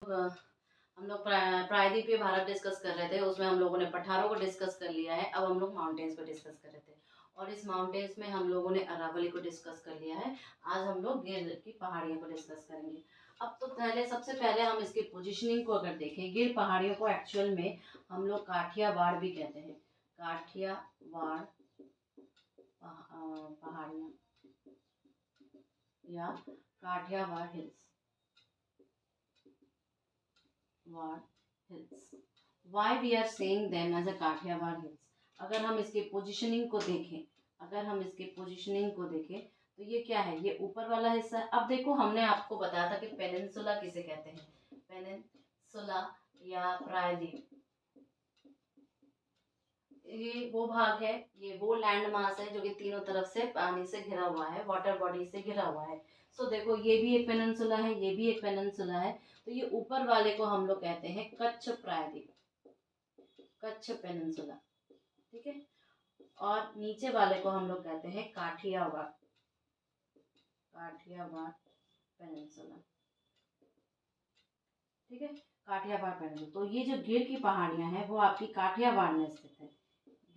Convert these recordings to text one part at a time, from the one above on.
प्रायद्वीपीय भारत डिस्कस कर रहे थे, उसमें हम लोगों ने पठारों को डिस्कस कर लिया है। अब हम लोग माउंटेन्स को डिस्कस कर रहे थे और इस माउंटेन्स में हम लोगों ने अरावली को डिस्कस कर लिया है। आज हम लोग गिर की पहाड़ियों को डिस्कस करेंगे। अब तो सबसे पहले हम इसकी पोजीशनिंग को अगर देखें, गिर पहाड़ियों को एक्चुअल में हम लोग काठियावाड़ भी कहते हैं। काठियावाड़ पहाड़ियाँ या Kathiawar hills. Why we are saying them as a Kathiawar hills? अगर हम इसके पोजीशनिंग को देखें तो ये क्या है, ये ऊपर वाला हिस्सा है। अब देखो, हमने आपको बताया था कि पेनिनसुला किसे कहते हैं। पेनिनसुला या प्रायद्वीप, ये वो भाग है, ये वो लैंड मास है जो कि तीनों तरफ से पानी से घिरा हुआ है, वाटर बॉडी से घिरा हुआ है। सो देखो, ये भी एक पेनिनसुला है, ये भी एक पेनिनसुला है। तो ये ऊपर वाले को हम लोग कहते हैं कच्छ प्रायद्वीप, कच्छ पेनिनसुला, ठीक है। और नीचे वाले को हम लोग कहते हैं काठियावाड़, काठियावाड़ पेनिनसुला, ठीक है। काठियावाड़ पेनिनसुला। तो ये जो गिर की पहाड़ियां हैं वो आपकी काठियावाड़ में स्थित है।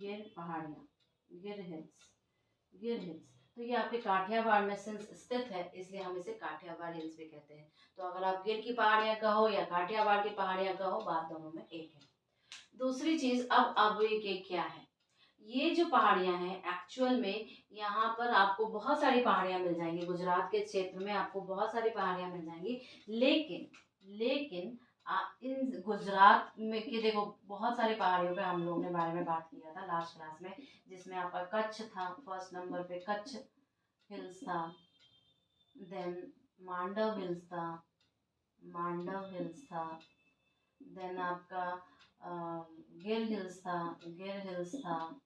गिर पहाड़ियां, गिर हिल्स, गिर हिल्स। तो ये आपके काठियावाड़ में स्थित है, इसलिए हम इसे काठियावाड़ हिल्स भी कहते हैं। तो अगर आप गिर की पहाड़ियां कहो या काठियावाड़ की पहाड़ियां कहो, बात दोनों में एक है। दूसरी चीज, अब ये क्या है, ये जो पहाड़ियां हैं एक्चुअल में यहाँ पर आपको बहुत सारी पहाड़ियां मिल जाएंगी। गुजरात के क्षेत्र में आपको बहुत सारी पहाड़ियां मिल जाएंगी, लेकिन इन गुजरात में के देखो, बहुत सारी पहाड़ियों पे हम लोगों ने बारे में बात किया था लास्ट क्लास में, जिसमें आपका कच्छ था, फर्स्ट नंबर पे कच्छ हिल्स था, देन मांडव हिल्स था, मांडव हिल्स था, देन आपका गिर हिल्स था, गिर हिल्स था,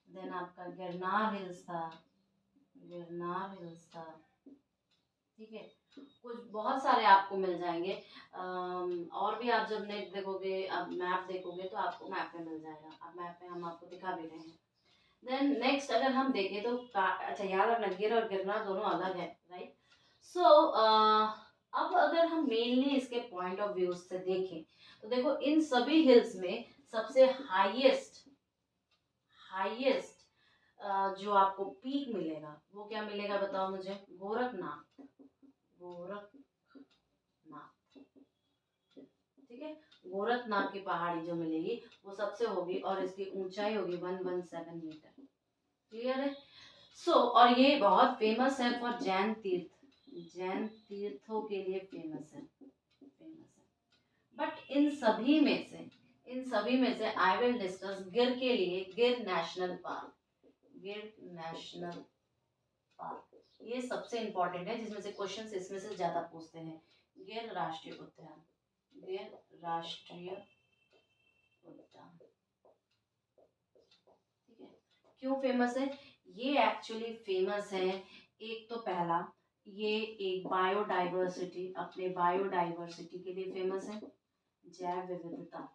देन आपका गिरनार हिल्स था, गिरनार हिल्स था, ठीक है। कुछ बहुत सारे आपको मिल जाएंगे। और भी आप जब नेट देखोगे, अब मैप देखोगे तो आपको मैप में मिल जाएगा। अब मैप में हम आपको दिखा भी रहे हैं। देन नेक्स्ट अगर हम देखें तो अच्छा, याद रखना, गिर और गिरनार दोनों अलग है, राइट। सो अब अगर हम मेनली इसके पॉइंट ऑफ व्यू से देखें तो देखो, इन सभी हिल्स में सबसे हाईएस्ट जो आपको पीक मिलेगा वो क्या मिलेगा, बताओ मुझे। गोरखनाथ, गोरखनाथ, ठीक है। गोरखनाथ की पहाड़ी जो मिलेगी वो सबसे होगी और इसकी ऊंचाई होगी 117 मीटर। क्लियर है। और ये बहुत फेमस है फॉर जैन तीर्थ, जैन तीर्थों के लिए फेमस है। बट इन सभी में से आई विल डिस्कस गिर के लिए गिर नेशनल पार्क, गिर नेशनल पार्क ये सबसे इंपॉर्टेंट है, जिसमें से क्वेश्चन इसमें से ज्यादा पूछते हैं। गिर राष्ट्रीय उद्यान, गिर राष्ट्रीय उद्यान, ठीक है। क्यों फेमस है ये? एक्चुअली फेमस है, एक तो पहला, ये एक बायोडाइवर्सिटी, अपने बायोडाइवर्सिटी के लिए फेमस है। जैव विविधता,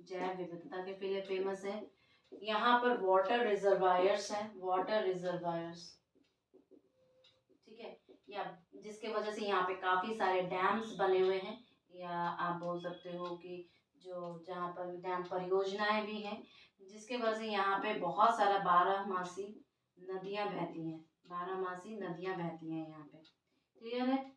जैव विविधता के लिए फेमस है। यहाँ पर वाटर रिजर्वायर्स हैं, वाटर रिजर्वायर्स, ठीक है, या जिसके वजह से यहाँ पे काफी सारे डैम्स बने हुए हैं, या आप बोल सकते हो कि जहाँ पर डैम परियोजनाएं भी हैं, जिसके वजह से यहाँ पे बहुत सारा 12 मासी नदियां बहती हैं, 12 मासी नदियां बहती हैं यहाँ पे। क्लियर है।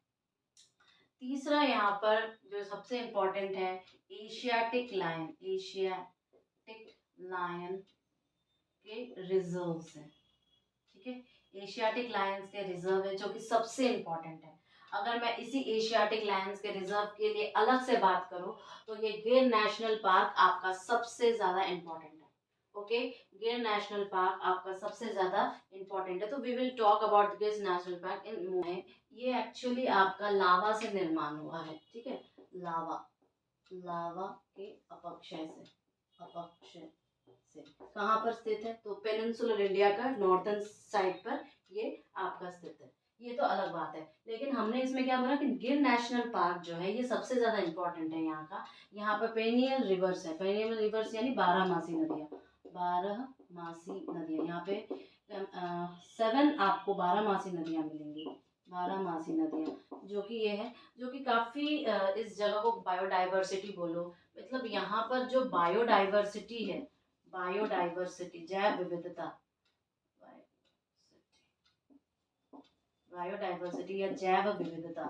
तीसरा यहाँ पर जो सबसे इम्पोर्टेंट है, एशियाटिक लायन, एशियाटिक लायन के रिजर्व्स हैं, ठीक है। एशियाटिक लायंस के रिजर्व है जो कि सबसे इम्पोर्टेंट है। अगर मैं इसी एशियाटिक लायंस के रिजर्व के लिए अलग से बात करूं तो ये गिर नेशनल पार्क आपका सबसे ज्यादा इम्पोर्टेंट है। ओके, गिर नेशनल पार्क आपका सबसे ज्यादा इम्पोर्टेंट है। तो वी विल टॉक अबाउट गिर नेशनल पार्क इन। ये एक्चुअली आपका लावा से निर्माण हुआ है, ठीक है। लावा, लावा के अपक्षय से कहाँ पर स्थित है? तो पेनिनसुलर इंडिया का नॉर्थन साइड पर ये आपका स्थित है। ये तो अलग बात है, लेकिन हमने इसमें क्या बोला कि गिर नेशनल पार्क जो है ये सबसे ज्यादा इम्पोर्टेंट है यहाँ का। यहाँ पर पेनियल रिवर्स है, पेनियल रिवर्स यानी 12 मासी नदियाँ, 12 मासी नदियाँ। यहाँ पे 7 आपको 12 मासी नदियाँ मिलेंगी, 12 मासी नदियाँ, जो कि ये है, जो कि काफी इस जगह को बायोडाइवर्सिटी बोलो, मतलब यहाँ पर जो बायोडाइवर्सिटी है, बायोडाइवर्सिटी जैव विविधता, बायोडाइवर्सिटी या जैव विविधता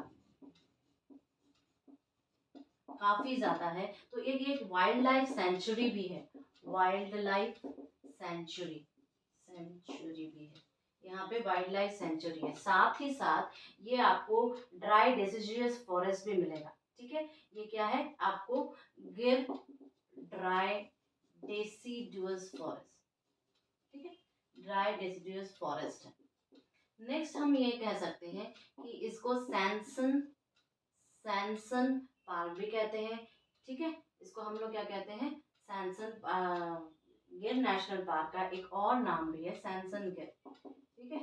काफी ज्यादा है। तो एक वाइल्ड लाइफ सेंचुरी भी है, वाइल्ड लाइफ सेंचुरी, सेंचुरी भी है यहाँ पे, वाइल्ड लाइफ सेंचुरी है। साथ ही साथ ये आपको ड्राई डिसिडुअस फॉरेस्ट भी मिलेगा। ठीक है, ये क्या है आपको, गिर ड्राई डेसिडुअस फॉरेस्ट, ठीक है, ड्राई डेसिडुअस फॉरेस्ट है। नेक्स्ट हम ये कह सकते हैं कि इसको सैनसन, सैनसन पार्क भी कहते हैं। ठीक है, इसको हम लोग क्या कहते हैं, सैनसन गिर नेशनल पार्क का एक और नाम भी है सैनसन गिर। ठीक है,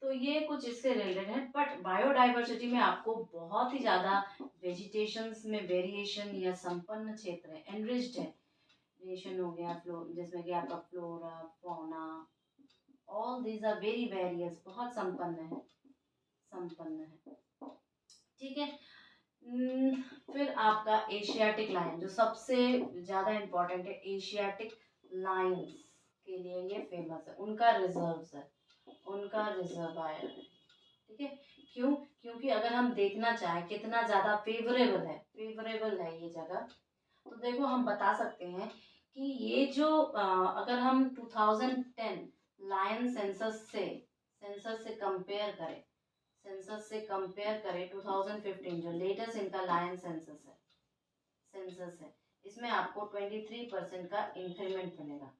तो ये कुछ इससे रिलेटेड है। बट बायोडाइवर्सिटी में आपको बहुत ही ज़्यादा वेजिटेशंस में वेरिएशन या संपन्न क्षेत्र है, एनरिच्ड है, वेरिएशन हो गया फ्लो, जिसमें कि आपका flora fauna, all these are very various, बहुत संपन्न है, संपन्न है। ठीक है, फिर आपका एशियाटिक लायन जो सबसे ज़्यादा इम्पोर्टेंट है, एशियाटिक लायंस के लिए ये फेमस है, उनका रिजर्व है, उनका रिजर्वायर है। ठीक है, क्यों, क्योंकि अगर हम देखना चाहें कितना ज़्यादा फेवरेबल है, फेवरेबल है ये जगह, तो देखो हम बता सकते हैं कि ये जो अगर हम 2010 लायन सेंसस से कंपेयर करें, सेंसस से कंपेयर करें 2015 जो लेटेस्ट इनका लायन सेंसस है, इसमें आपको 23% का इंक्रीमेंट मिलेगा,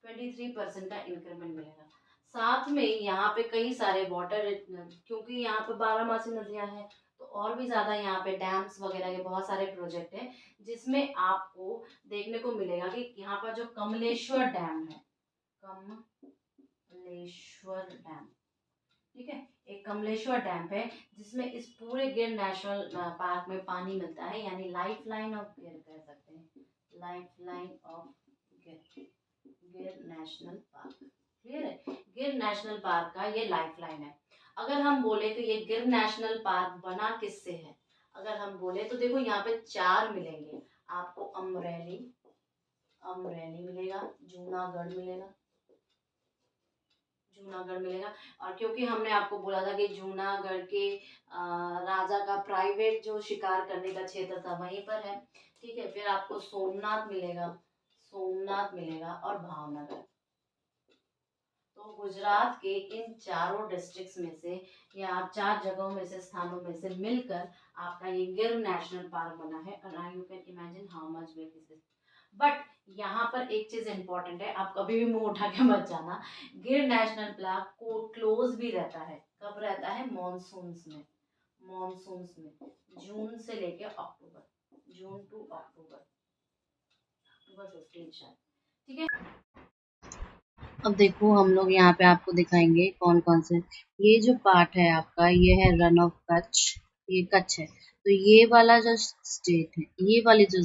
23% का इंक्रीमेंट मिलेगा। साथ में यहाँ पे कई सारे वाटर, क्योंकि यहाँ पे 12 मासी नदियाँ हैं, तो और भी ज़्यादा यहाँ पे डैम्स वगैरह के बहुत सारे प्रोजेक्ट हैं, जिसमें आपको देखने को मिलेगा कि यहाँ पर जो कमलेश्वर डैम है, कमलेश्वर डैम, ठीक है, एक कमलेश्वर डैम है जिसमें इस पूरे गिर नेशनल पार्क में पानी मिलता है, यानी लाइफ लाइन ऑफ गिर कह सकते हैं, लाइफ लाइन ऑफ गिर, गिर नेशनल पार्क। क्लियर है, गिर नेशनल पार्क का ये लाइफ लाइन है। अगर हम बोले तो ये गिर नेशनल पार्क बना किससे है, अगर हम बोले तो देखो यहाँ पे 4 मिलेंगे आपको, अमरेली, अमरेली मिलेगा, जूनागढ़ मिलेगा, जूनागढ़ मिलेगा। और क्योंकि हमने आपको बोला था कि जूनागढ़ के राजा का प्राइवेट जो शिकार करने का क्षेत्र था वहीं पर है। ठीक है, फिर आपको सोमनाथ मिलेगा, सोमनाथ मिलेगा और भावनगर। तो गुजरात के इन चारों डिस्ट्रिक्ट्स में से या 4 जगहों में से, स्थानों में से मिलकर आपका ये गिर नेशनल पार्क बना है। और you can imagine how much big is this. But यहाँ पर एक चीज इंपॉर्टेंट है, आप कभी भी मुंह उठा के मत जाना, गिर नेशनल पार्क को क्लोज भी रहता है, कब रहता है, मॉनसून्स में, मॉनसून्स में, जून से लेके अक्टूबर, जून टू अक्टूबर, अक्टूबर 15 शायद। ठीक है, अब देखो हम लोग यहाँ पे आपको दिखाएंगे कौन कौन से, ये जो पार्ट है आपका, ये है रन ऑफ कच्छ, ये कच्छ है, तो ये वाला जो स्टेट है, ये वाली जो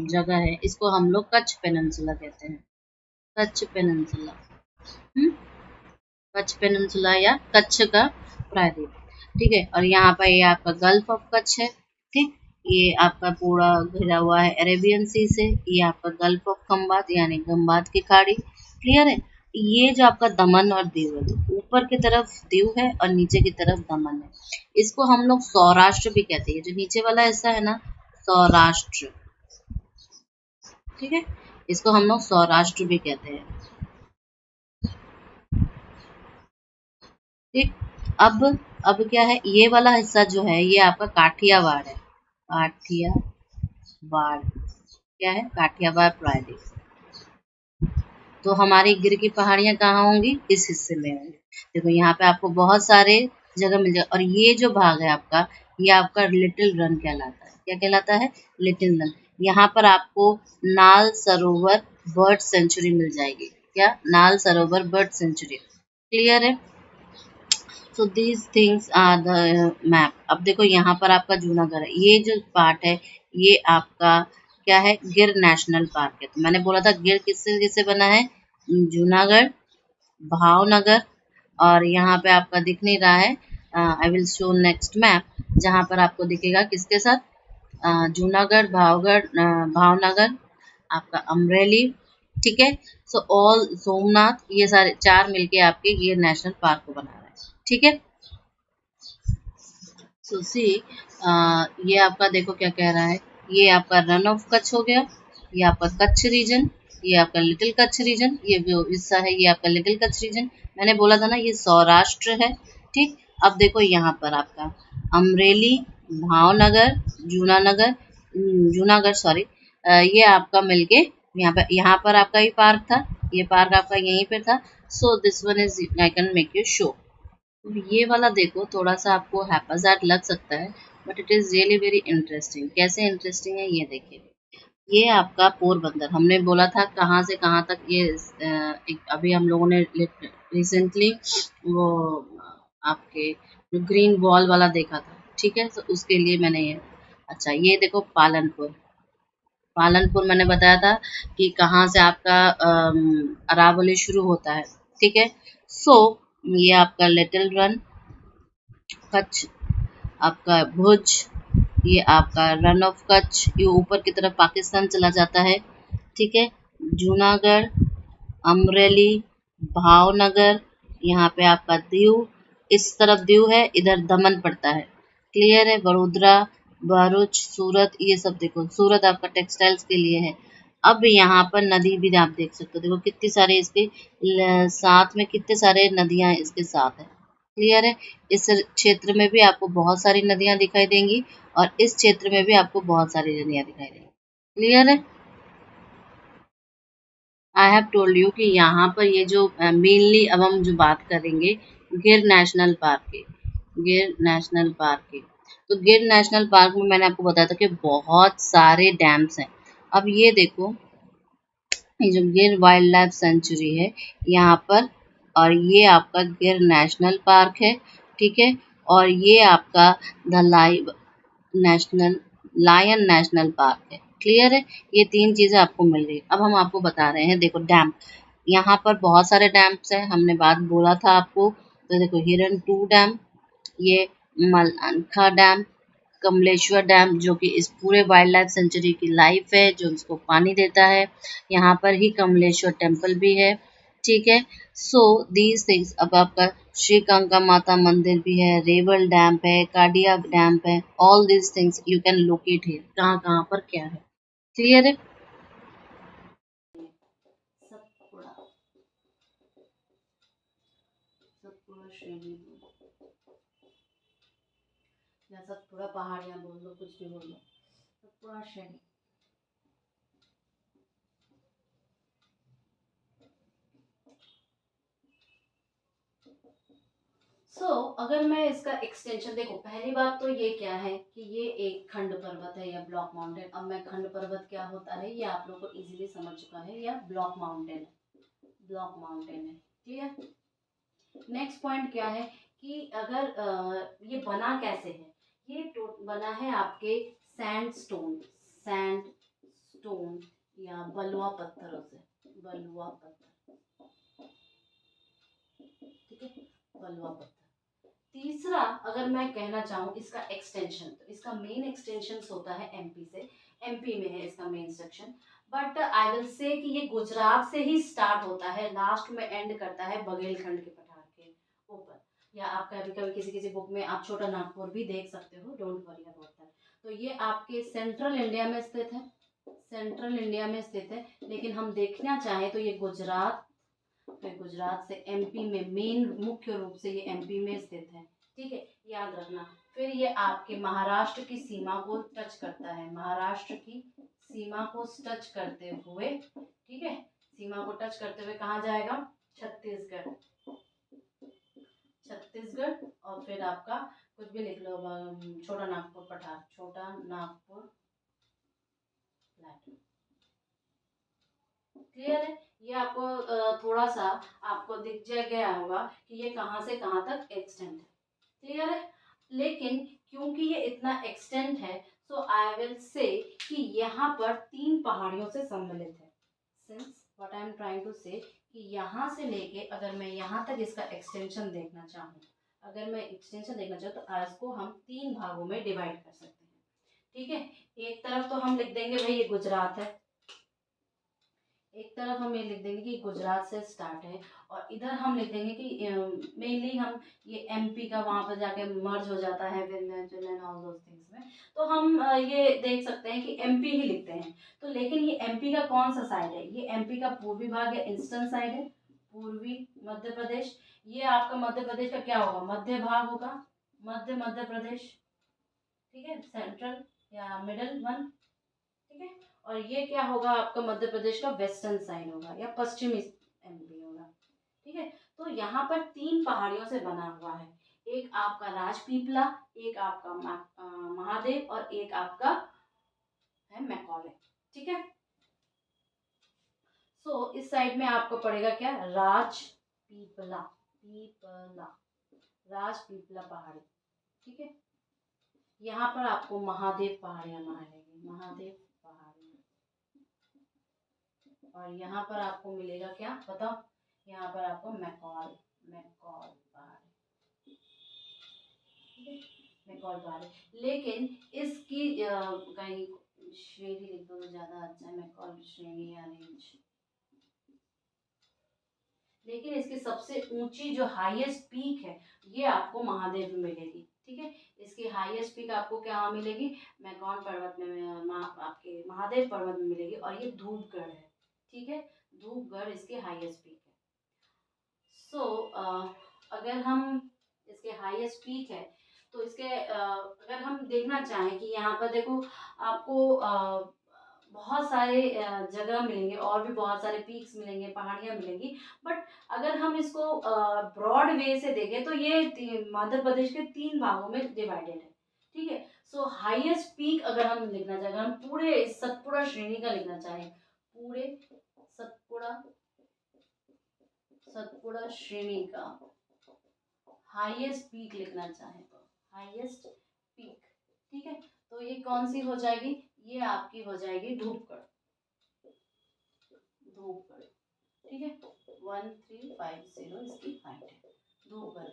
जगह है, इसको हम लोग कच्छ पेनिनसुला कहते हैं, कच्छ पेनिनसुला, कच्छ पेनिनसुला या कच्छ का प्रायद्वीप। ठीक है, और यहाँ पर ये आपका गल्फ ऑफ कच्छ है। ठीक, ये आपका पूरा घिरा हुआ है अरेबियन सी से, ये आपका गल्फ ऑफ खंबात यानी खंबात की खाड़ी। क्लियर है, ये जो आपका दमन और दीव है, तो ऊपर की तरफ दीव है और नीचे की तरफ दमन है, इसको हम लोग सौराष्ट्र भी कहते हैं, जो नीचे वाला हिस्सा है ना, सौराष्ट्र। ठीक है, इसको हम लोग सौराष्ट्र भी कहते हैं। ठीक, अब क्या है, ये वाला हिस्सा जो है ये आपका काठियावाड़ है, काठियावाड़, क्या है, काठियावाड़ प्रायद्वीप। तो हमारी गिर की पहाड़ियां कहाँ होंगी, इस हिस्से में होंगी। देखो यहाँ पे आपको बहुत सारे जगह मिल जाए, और ये जो भाग है आपका, ये आपका लिटिल रन कहलाता है, क्या कहलाता है, लिटिल रन। यहाँ पर आपको नाल सरोवर बर्ड सेंचुरी मिल जाएगी, क्या, नाल सरोवर बर्ड सेंचुरी। क्लियर है, so these things are the map. अब देखो यहाँ पर आपका जूनागढ़ है, ये जो पार्ट है ये आपका क्या है, गिर नेशनल पार्क है। तो मैंने बोला था गिर किससे किससे बना है, जूनागढ़, भावनगर, और यहाँ पे आपका दिख नहीं रहा है I will show next map, जहाँ पर आपको दिखेगा किसके साथ, जूनागढ़, भावनगर, आपका अमरेली, ठीक है। सो ऑल सोमनाथ, ये सारे चार मिलके आपके ये नेशनल पार्क को बना रहे हैं, ठीक है। सो सी, ये आपका देखो क्या कह रहा है, ये आपका रन ऑफ कच्छ हो गया, ये आपका कच्छ रीजन, ये आपका लिटिल कच्छ रीजन, ये जो हिस्सा है ये आपका लिटिल कच्छ रीजन। मैंने बोला था ना ये सौराष्ट्र है, ठीक। अब देखो यहाँ पर आपका अमरेली, भावनगर, जूनानगर, जूनागढ़ सॉरी, ये आपका मिलके यहाँ पर आपका ही पार्क था, ये पार्क आपका यहीं पे था। So this one is I can make you show. ये वाला देखो, थोड़ा सा आपको हैप्पीज़ैड लग सकता है, but it is really very interesting. कैसे इंटरेस्टिंग है ये देखिए। ये आपका पोरबंदर, हमने बोला था कहाँ से कहाँ तक ये अभी हम लोगों ने रिसेंटली वो आपके जो ग्रीन वॉल वाला देखा था, ठीक है। तो उसके लिए मैंने ये, अच्छा ये देखो पालनपुर, पालनपुर मैंने बताया था कि कहाँ से आपका अरावली शुरू होता है, ठीक है। सो ये आपका लिटिल रन कच्छ, आपका भुज, ये आपका रन ऑफ कच्छ, ये ऊपर की तरफ पाकिस्तान चला जाता है, ठीक है। जूनागढ़, अमरेली, भावनगर, यहाँ पे आपका दीव, इस तरफ दीव है, इधर दमन पड़ता है, क्लियर है। वडोदरा, भरूच, सूरत, ये सब देखो, सूरत आपका टेक्सटाइल्स के लिए है। अब यहाँ पर नदी भी आप देख सकते हो, देखो कितनी सारे इसके साथ में, कितने सारे नदियाँ इसके साथ है, क्लियर है। इस क्षेत्र में भी आपको बहुत सारी नदियाँ दिखाई देंगी और इस क्षेत्र में भी आपको बहुत सारी नदियाँ दिखाई देंगी, क्लियर है। आई हैव टोल्ड यू कि यहाँ पर ये जो मेनली अब हम जो बात करेंगे गिर नेशनल पार्क की, गिर नेशनल पार्क की। तो गिर नेशनल पार्क में मैंने आपको बताया था कि बहुत सारे डैम्स हैं। अब ये देखो, ये जो गिर वाइल्ड लाइफ सेंचुरी है यहाँ पर, और ये आपका गिर नेशनल पार्क है, ठीक है। और ये आपका the national lion national park है, क्लियर है। ये तीन चीजें आपको मिल रही है। अब हम आपको बता रहे हैं, देखो डैम, यहाँ पर बहुत सारे डैम्स हैं, हमने बात बोला था आपको। तो देखो हिरन 2 डैम, ये मलखा डैम, कमलेश्वर डैम जो कि इस पूरे वाइल्ड लाइफ सेंचुरी की लाइफ है, जो इसको पानी देता है। यहाँ पर ही कमलेश्वर टेम्पल भी है, ठीक है। सो दीज थिंग्स, अब आपका श्रीकांका माता मंदिर भी है, रेवल डैम है, कार्डिया डैम है, all these things you can locate here, कहाँ कहाँ पर क्या है, क्लियर है। सतपुड़ा, सतपुड़ा श्रेणी या सतपुड़ा पहाड़ियाँ बोल लो, कुछ भी बोल लो, सतपुड़ा श्रेणी। अगर मैं इसका एक्सटेंशन देखो, पहली बात तो ये क्या है कि ये एक खंड पर्वत है या ब्लॉक माउंटेन। अब मैं खंड पर्वत क्या होता है ये आप लोग को इजीली समझ चुका है, या ब्लॉक माउंटेन है, ब्लॉक माउंटेन है, ठीक है। नेक्स्ट पॉइंट क्या है कि अगर ये बना कैसे है, ये बना है आपके सैंड स्टोन या बलुआ पत्थरों से, बलुआ पत्थर, ठीक है, बलुआ पत्थर। तीसरा, अगर मैं कहना चाहूँ इसका एक्सटेंशन, तो इसका मेन एक्सटेंशन होता है एमपी से, एमपी में है इसका main section. But I will say कि ये गुजरात से ही स्टार्ट होता है, लास्ट में एंड करता है बघेलखंड के पठार के ऊपर। या आप कभी कभी किसी किसी बुक में आप छोटा नागपुर भी देख सकते हो, डोंट वरी अबाउट दैट। तो ये आपके सेंट्रल इंडिया में स्थित है, सेंट्रल इंडिया में स्थित है। लेकिन हम देखना चाहें तो ये गुजरात, फिर गुजरात से एमपी में, मेन मुख्य रूप से ये एमपी में स्थित है, ठीक है, याद रखना। फिर ये आपके महाराष्ट्र की सीमा को टच करता है, महाराष्ट्र की सीमा को टच करते हुए, ठीक है, सीमा को टच करते हुए कहाँ जाएगा, छत्तीसगढ़, छत्तीसगढ़। और फिर आपका कुछ भी लिख लो, छोटा नागपुर पठार, छोटा नागपुर प्लेटू, क्लियर है। ये आपको थोड़ा सा आपको दिख गया होगा कि ये कहाँ से कहाँ तक एक्सटेंड है, क्लियर है। लेकिन क्योंकि ये इतना एक्सटेंड है, सो आई विल से कि यहाँ पर 3 पहाड़ियों से सम्मिलित है। Since what I am trying to say कि यहाँ से लेके अगर मैं यहाँ तक इसका एक्सटेंशन देखना चाहूँ, अगर मैं एक्सटेंशन देखना चाहूँ तो आज को हम 3 भागों में डिवाइड कर सकते हैं। ठीक है, एक तरफ तो हम लिख देंगे भाई ये गुजरात है, एक तरफ हम ये लिख देंगे कि गुजरात से स्टार्ट है, और इधर हम लिख देंगे कि मेनली हम ये एमपी का वहाँ पर जाके मर्ज हो जाता है Vindhyachal and all those things में, तो हम ये देख सकते हैं कि एमपी ही लिखते हैं। तो लेकिन ये एमपी का कौन सा साइड है, ये एमपी का पूर्वी भाग है, ईस्टर्न साइड है, पूर्वी मध्य प्रदेश। ये आपका मध्य प्रदेश का क्या होगा, मध्य भाग होगा, मध्य प्रदेश। ठीक है, सेंट्रल या मिडल वन। ठीक है, और ये क्या होगा आपका मध्य प्रदेश का वेस्टर्न साइड होगा या पश्चिमी एमपी होगा। ठीक है, तो यहाँ पर 3 पहाड़ियों से बना हुआ है, एक आपका राजपीपला, एक आपका महादेव, और एक आपका है मैकॉले। ठीक है, सो इस साइड में आपको पड़ेगा क्या, राजपीपला, पीपला, राजपीपला पहाड़ी। ठीक है, यहाँ पर आपको महादेव पहाड़ियाँ मिलेगी, महादेव पहाड़ी, और यहाँ पर आपको मिलेगा क्या बताओ, यहाँ पर आपको मैकॉल, मैकॉल पहाड़ी। ठीक है, मैकॉल पहाड़ी, लेकिन इसकी कहीं श्रेणी लिख दो तो ज़्यादा अच्छा है, मैकॉल श्रेणी या रेंज। लेकिन इसकी सबसे ऊंची जो हाईएस्ट पीक है ये आपको महादेव में मिलेगी। ठीक है, इसकी हाईएस्ट पीक आपको क्या मिलेगी, मैकॉन पर्वत में, आपके महादेव पर्वत में मिलेगी, और ये धूपगढ़ है। ठीक है, धूपगढ़ इसकी हाईएस्ट पीक है। सो अगर हम इसके हाईएस्ट पीक है तो इसके अगर हम देखना चाहें कि यहाँ पर देखो आपको बहुत सारे जगह मिलेंगे, और भी बहुत सारे पीक्स मिलेंगे, पहाड़ियाँ मिलेंगी, बट अगर हम इसको ब्रॉड वे से देखें तो ये मध्य प्रदेश के 3 भागों में डिवाइडेड है। ठीक है, सो हाईएस्ट पीक अगर हम लिखना चाहें, अगर हम पूरे इस सतपुड़ा श्रेणी का लिखना चाहें, पूरे सतपुड़ा, सतपुड़ा श्रेणी का हाईएस्ट पीक लिखना चाहें तो हाईएस्ट पीक। ठीक है, तो ये कौन सी हो जाएगी, ये आपकी हो जाएगी धूपगढ़, धूपगढ़। ठीक है, 1350 इसकी हाइट है, धूपगढ़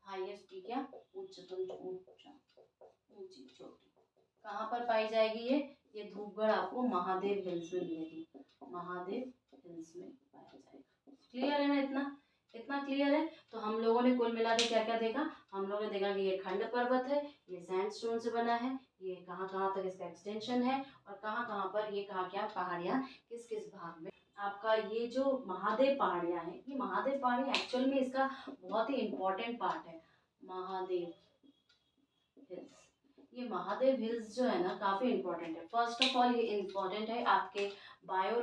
हाईएस्ट पीक या उच्चतम ऊंचा, ऊंची चोटी कहाँ पर पाई जाएगी, ये धूपगढ़ आपको महादेव हिल्स में मिलेगी, महादेव हिल्स में पाया जाएगा। क्लियर है ना, इतना इतना क्लियर है। तो हम लोगों ने कुल मिला के क्या क्या देखा, हम लोगों ने देखा कि ये खंड पर्वत है, ये सैंडस्टोन से बना है, ये कहाँ कहाँ तक इसका एक्सटेंशन है, और कहाँ कहाँ पर ये कहाँ क्या पहाड़ियाँ किस किस भाग में। आपका ये जो महादेव पहाड़ियाँ हैं, ये महादेव पहाड़ी एक्चुअल में इसका बहुत ही इम्पोर्टेंट पार्ट है, महादेव हिल्स। ये महादेव हिल्स जो है ना काफ़ी इम्पोर्टेंट है। फर्स्ट ऑफ ऑल ये इम्पोर्टेंट है आपके बायो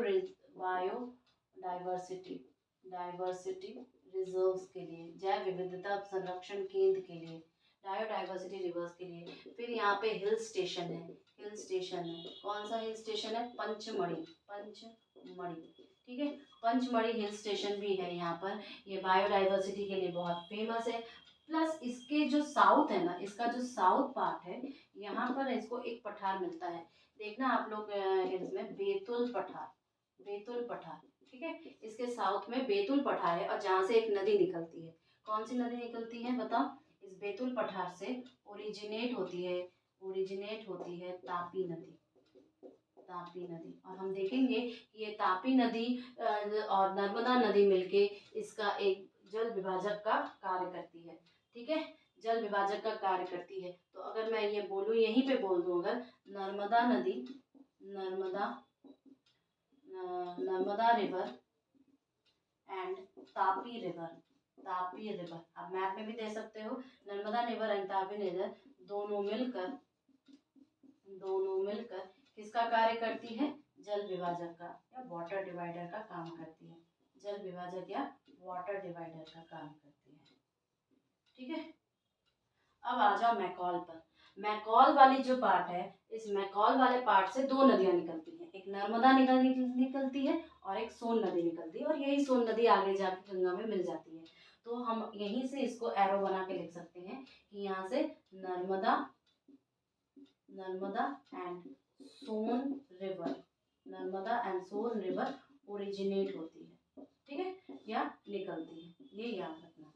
डाइवर्सिटी, डाइवर्सिटी रिजर्व्स के लिए, जैव विविधता संरक्षण केंद्र के लिए, बायोडाइवर्सिटी रिवर्स के लिए। फिर यहाँ पे हिल स्टेशन है, हिल स्टेशन है, कौन सा हिल स्टेशन है, पंचमढ़ी, पंचमढ़ी। ठीक है, पंचमढ़ी हिल स्टेशन भी है यहाँ पर, ये बायोडाइवर्सिटी के लिए बहुत फेमस है। प्लस इसके जो साउथ है ना, इसका जो साउथ पार्ट है, यहाँ पर इसको एक पठार मिलता है, देखना आप लोग इसमें बेतुल पठार, बेतुल पठार। ठीक है, इसके साउथ में बेतुल पठार है, और जहाँ से एक नदी निकलती है, कौन सी नदी निकलती है बताओ, इस बेतुल पठार से ओरिजिनेट होती है तापी नदी, तापी नदी। और हम देखेंगे कि ये तापी नदी और नर्मदा नदी मिलके इसका एक जल विभाजक का कार्य करती है। ठीक है, जल विभाजक का कार्य करती है। तो अगर मैं ये बोलूँ, यहीं पे बोल दूँ, अगर नर्मदा नदी, Narmada Narmada river and Tapi river, Tapi river आप मैप में भी दे सकते हो, Narmada river and Tapi river दोनों मिलकर, दोनों मिलकर किसका कार्य करती है, जल विभाजक का या वाटर डिवाइडर का काम करती है, जल विभाजक या वाटर डिवाइडर का काम करती है। ठीक है, अब आ जाओ मैकॉल पर। मैकॉल वाली जो पार्ट है, इस मैकॉल वाले पार्ट से 2 नदियां निकलती हैं, एक नर्मदा निकलती है और एक सोन नदी निकलती है, और यही सोन नदी आगे जाके गंगा में मिल जाती है। तो हम यहीं से इसको एरो बना के लिख सकते हैं कि यहाँ से Narmada, Narmada and Son river, Narmada and Son river originate होती है, ठीक है, या निकलती है, ये याद रखना।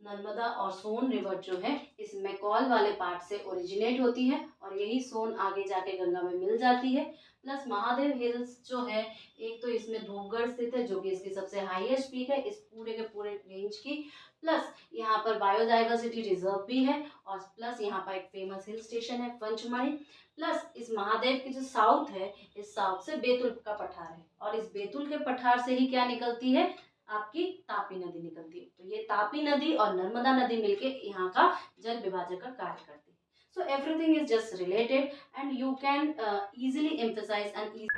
नर्मदा और सोन रिवर जो है इस मैकॉल वाले पार्ट से ओरिजिनेट होती है और यही सोन आगे जाके गंगा में मिल जाती है। प्लस महादेव हिल्स जो है, एक तो इसमें धूपगढ़ स्थित है जो कि इसकी सबसे हाईएस्ट पीक है इस पूरे के पूरे रेंज की। प्लस यहाँ पर बायोडाइवर्सिटी रिजर्व भी है और प्लस यहाँ पर एक फेमस हिल स्टेशन है पंचमढ़ी। प्लस इस महादेव की जो साउथ है, इस साउथ से बैतुल का पठार है और इस बैतुल के पठार से ही क्या निकलती है, आपकी तापी नदी निकलती है। तो ये तापी नदी और नर्मदा नदी मिलके यहाँ का जल विभाजक का कार्य करती है। So everything is just related and you can easily emphasize and.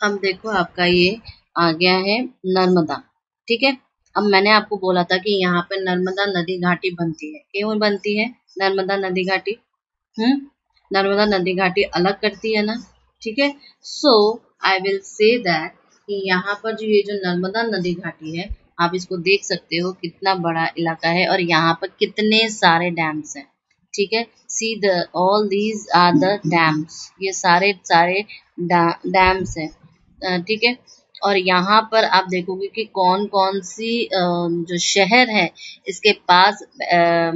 अब देखो आपका ये आ गया है नर्मदा, ठीक है। अब मैंने आपको बोला था कि यहाँ पे नर्मदा नदी घाटी बनती है, क्यों बनती है नर्मदा नदी घाटी? नर्मदा नदी घाटी अलग करती है ना, ठीक है। सो आई विल से दैट कि यहाँ पर जो ये जो नर्मदा नदी घाटी है, आप इसको देख सकते हो कितना बड़ा इलाका है और यहाँ पर कितने सारे डैम्स हैं, ठीक है। See the all these are the dams, ये सारे सारे डैम्स हैं, ठीक है। और यहाँ पर आप देखोगे कि कौन कौन सी जो शहर है इसके पास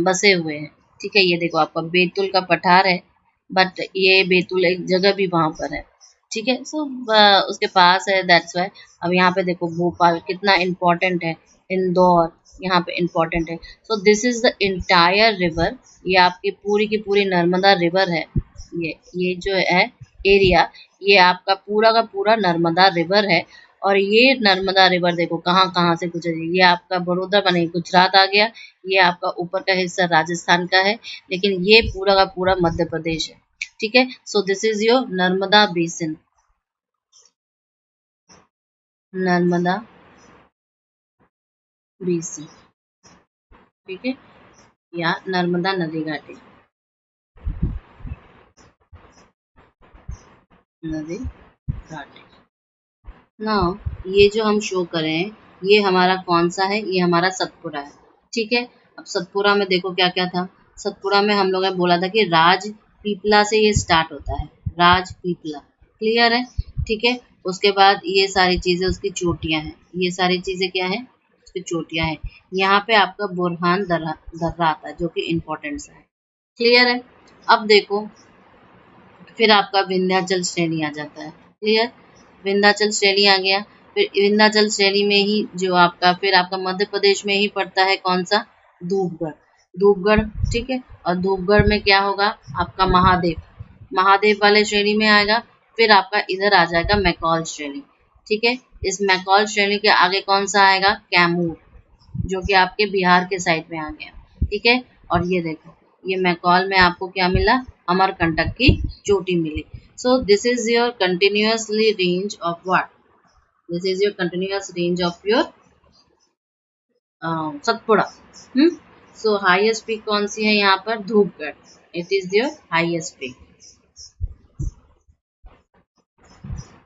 बसे हुए हैं, ठीक है। ये देखो आपका बैतुल का पठार है, बट ये बैतुल एक जगह भी वहां पर है, ठीक है। सो उसके पास है, दैट्स वाई। अब यहाँ पे देखो भोपाल कितना इम्पोर्टेंट है, इंदौर यहाँ पे इम्पोर्टेंट है। सो this is the entire river, ये आपकी पूरी की पूरी नर्मदा रिवर है। ये जो है एरिया, ये आपका पूरा का पूरा नर्मदा रिवर है। और ये नर्मदा रिवर देखो कहाँ कहाँ से गुजर रही है, ये आपका बड़ौदा बने गुजरात आ गया, ये आपका ऊपर का हिस्सा राजस्थान का है, लेकिन ये पूरा का पूरा मध्य प्रदेश है, ठीक है। सो this is your Narmada basin, Narmada basin, ठीक है, या नर्मदा नदी घाटी, नदी घाटी। नाउ ये जो हम शो कर रहे हैं, ये हमारा कौन सा है, ये हमारा सतपुरा है, ठीक है। अब सतपुरा में देखो क्या क्या था, सतपुरा में हम लोगों ने बोला था कि राज पीपला से ये स्टार्ट होता है, राज पीपला, क्लियर है, ठीक है। उसके बाद ये सारी चीजें उसकी चोटियां हैं, ये सारी चीजें क्या है, उसकी चोटियां हैं। यहाँ पे आपका बुरहान दर्रा आता है जो कि इम्पोर्टेंट सा है, क्लियर है। अब देखो फिर आपका विंध्याचल श्रेणी आ जाता है, क्लियर। विंध्याचल श्रेणी आ गया, फिर विंध्याचल श्रेणी में ही जो आपका फिर आपका मध्य प्रदेश में ही पड़ता है कौन सा, धूपगढ़, धूपगढ़, ठीक है। और धूपगढ़ में क्या होगा आपका महादेव, महादेव वाले श्रेणी में आएगा। फिर आपका इधर आ जाएगा मैकॉल श्रेणी, ठीक है। इस मैकॉल श्रेणी के आगे कौन सा आएगा, कैमूर, जो कि आपके बिहार के साइड में आ गया, ठीक है। और ये देखो ये मैकॉल में आपको क्या मिला, अमरकंटक की चोटी मिली। So this is your continuously range of what, this is your continuous range of your Satpura. So highest peak कौन सी है यहाँ पर, Dhupgarh, it is your highest peak,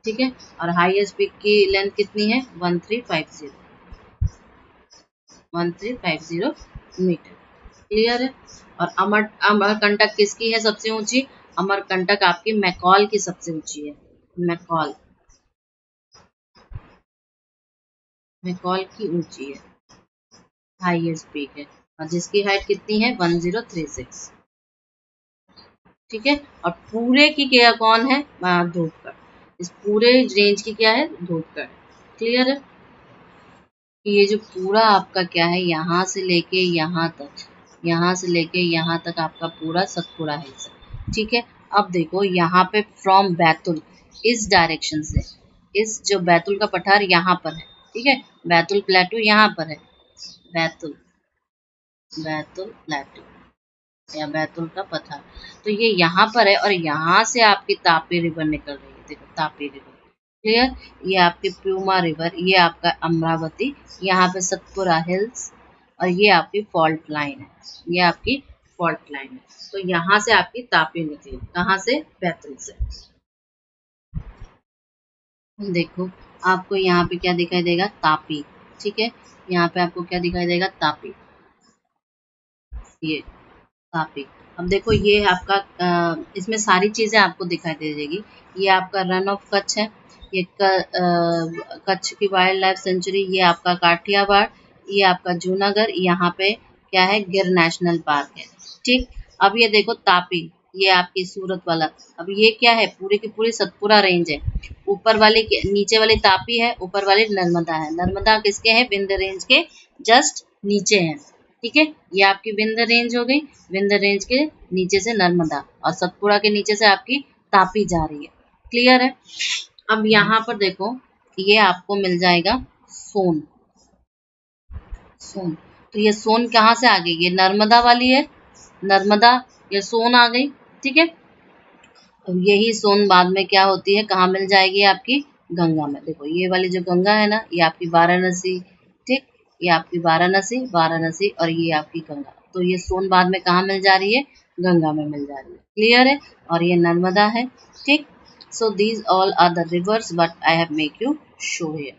ठीक है। और हाईएस्ट पीक की लेंथ कितनी है, 1350, 1350 मीटर, क्लियर है। और अमरकंटक किसकी है सबसे ऊंची, अमरकंटक आपकी मैकॉल की सबसे ऊंची है, मैकॉल, मैकॉल की ऊंची है, हाईएस्ट पीक है, और जिसकी हाइट कितनी है 1036, ठीक है। और पूरे की क्या कौन है, धूपगढ़, इस पूरे रेंज की क्या है, धूपगढ़, क्लियर है। ये जो पूरा आपका क्या है, यहाँ से लेके यहाँ तक, यहाँ से लेके यहाँ तक आपका पूरा सतपुड़ा हिल्स है, ठीक है। अब देखो यहाँ पे फ्रॉम बैतुल, इस डायरेक्शन से, इस जो बैतुल का पठार यहाँ पर है, ठीक है, बैतुल प्लेटू यहाँ पर है, बैतुल, बैतुल प्लेटू या बैतुल का पठार, तो ये यहाँ पर है। और यहाँ से आपकी तापी रिवर निकल रही है, देखो तापी रिवर, क्लियर। ये आपकी प्यूमा रिवर, ये आपका अमरावती, यहाँ पे सतपुरा हिल्स, और ये आपकी फॉल्ट लाइन है, ये आपकी फॉल्ट लाइन है। तो यहाँ से आपकी तापी निकली, कहाँ से, बैतुल से। देखो आपको यहाँ पे क्या दिखाई देगा, तापी, ठीक है। यहाँ पे आपको क्या दिखाई देगा, तापी, ये तापी। अब देखो ये आपका इसमें सारी चीजें आपको दिखाई दे देगी। ये आपका रन ऑफ कच्छ है, ये कच्छ की वाइल्ड लाइफ सेंचुरी, ये आपका काठियावाड़, ये आपका जूनागढ़, यहाँ पे क्या है, गिर नेशनल पार्क है। ठीक, अब ये देखो तापी, ये आपकी सूरत वाला। अब ये क्या है, पूरी की पूरी सतपुरा रेंज है। ऊपर वाली नीचे वाली तापी है, ऊपर वाली नर्मदा है। नर्मदा किसके है, विंध्य रेंज के जस्ट नीचे है। ठीक है, ये आपकी विंध्य रेंज हो गई, विंध्य रेंज के नीचे से नर्मदा, और सतपुरा के नीचे से आपकी तापी जा रही है। क्लियर है। अब यहाँ पर देखो, ये आपको मिल जाएगा सोन। सोन, तो ये सोन कहाँ से आ गई, ये नर्मदा वाली है, नर्मदा, ये सोन आ गई। ठीक है, अब यही सोन बाद में क्या होती है, कहाँ मिल जाएगी, आपकी गंगा में। देखो ये वाली जो गंगा है ना, ये आपकी वाराणसी। ठीक, ये आपकी वाराणसी, वाराणसी, और ये आपकी गंगा। तो ये सोन बाद में कहाँ मिल जा रही है, गंगा में मिल जा रही है। क्लियर है, और ये नर्मदा है। ठीक, so these all are the rivers what I have make you show here.